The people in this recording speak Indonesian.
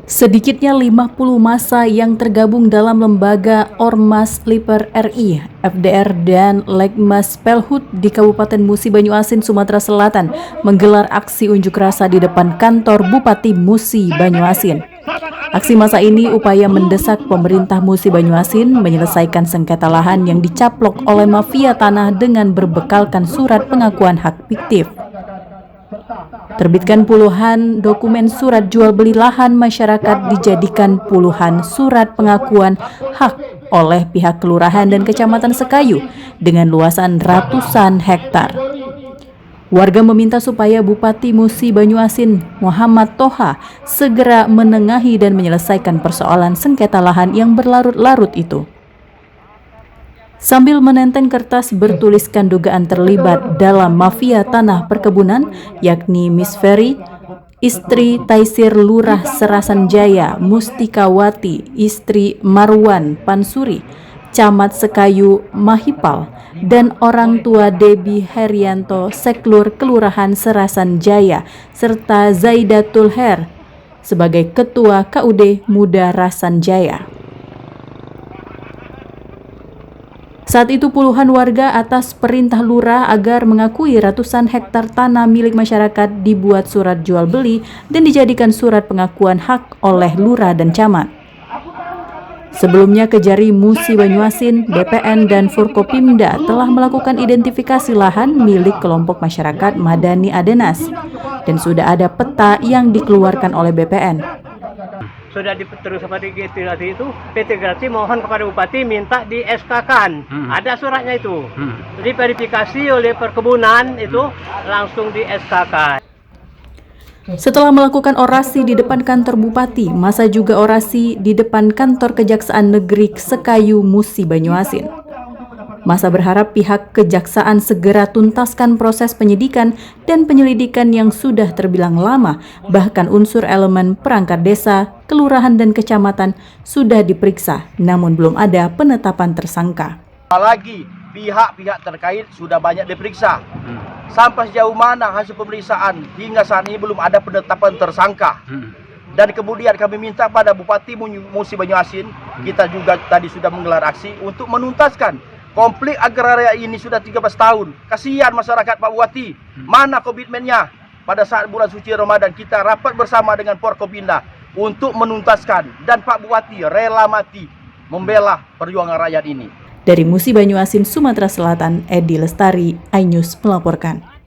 Sedikitnya 50 massa yang tergabung dalam lembaga Ormas Liper RI, FDR dan Legmas Pelhut di Kabupaten Musi Banyuasin, Sumatera Selatan menggelar aksi unjuk rasa di depan kantor Bupati Musi Banyuasin. Aksi massa ini upaya mendesak pemerintah Musi Banyuasin menyelesaikan sengketa lahan yang dicaplok oleh mafia tanah dengan berbekalkan surat pengakuan hak fiktif. Terbitkan puluhan dokumen surat jual beli lahan masyarakat, dijadikan puluhan surat pengakuan hak oleh pihak kelurahan dan kecamatan Sekayu dengan luasan ratusan hektar. Warga meminta supaya Bupati Musi Banyuasin Muhammad Toha segera menengahi dan menyelesaikan persoalan sengketa lahan yang berlarut-larut itu. Sambil menenteng kertas bertuliskan dugaan terlibat dalam mafia tanah perkebunan, yakni Miss Ferry, istri Taisir Lurah Serasan Jaya, Mustikawati, istri Marwan Pansuri, Camat Sekayu Mahipal, dan orang tua Debi Herianto, Seklur Kelurahan Serasan Jaya, serta Zaidatul Her sebagai Ketua KUD Muda Rasan Jaya. Saat itu puluhan warga atas perintah lurah agar mengakui ratusan hektar tanah milik masyarakat dibuat surat jual beli dan dijadikan surat pengakuan hak oleh lurah dan camat. Sebelumnya Kejari Musi Banyuasin, BPN dan Forkopimda telah melakukan identifikasi lahan milik kelompok masyarakat Madani Adenas dan sudah ada peta yang dikeluarkan oleh BPN. Sudah terus seperti tadi itu, PT Grati mohon kepada Bupati minta di SK-kan. Ada suratnya itu. Diverifikasi oleh perkebunan itu langsung di SK-kan. Setelah melakukan orasi di depan kantor Bupati, massa juga orasi di depan kantor Kejaksaan Negeri Sekayu Musi Banyuasin. Massa berharap pihak kejaksaan segera tuntaskan proses penyidikan dan penyelidikan yang sudah terbilang lama, bahkan unsur elemen perangkat desa, kelurahan dan kecamatan sudah diperiksa, namun belum ada penetapan tersangka. Apalagi pihak-pihak terkait sudah banyak diperiksa. Sampai sejauh mana hasil pemeriksaan hingga saat ini belum ada penetapan tersangka. Dan kemudian kami minta pada Bupati Musi Banyuasin, kita juga tadi sudah menggelar aksi untuk menuntaskan konflik agraria ini sudah 13 tahun. Kasihan masyarakat Pak Bupati. Mana komitmennya? Pada saat bulan suci Ramadan kita rapat bersama dengan Forkopimda untuk menuntaskan, dan Pak Bupati rela mati membela perjuangan rakyat ini. Dari Musi Banyuasin, Sumatera Selatan, Edi Lestari, iNews melaporkan.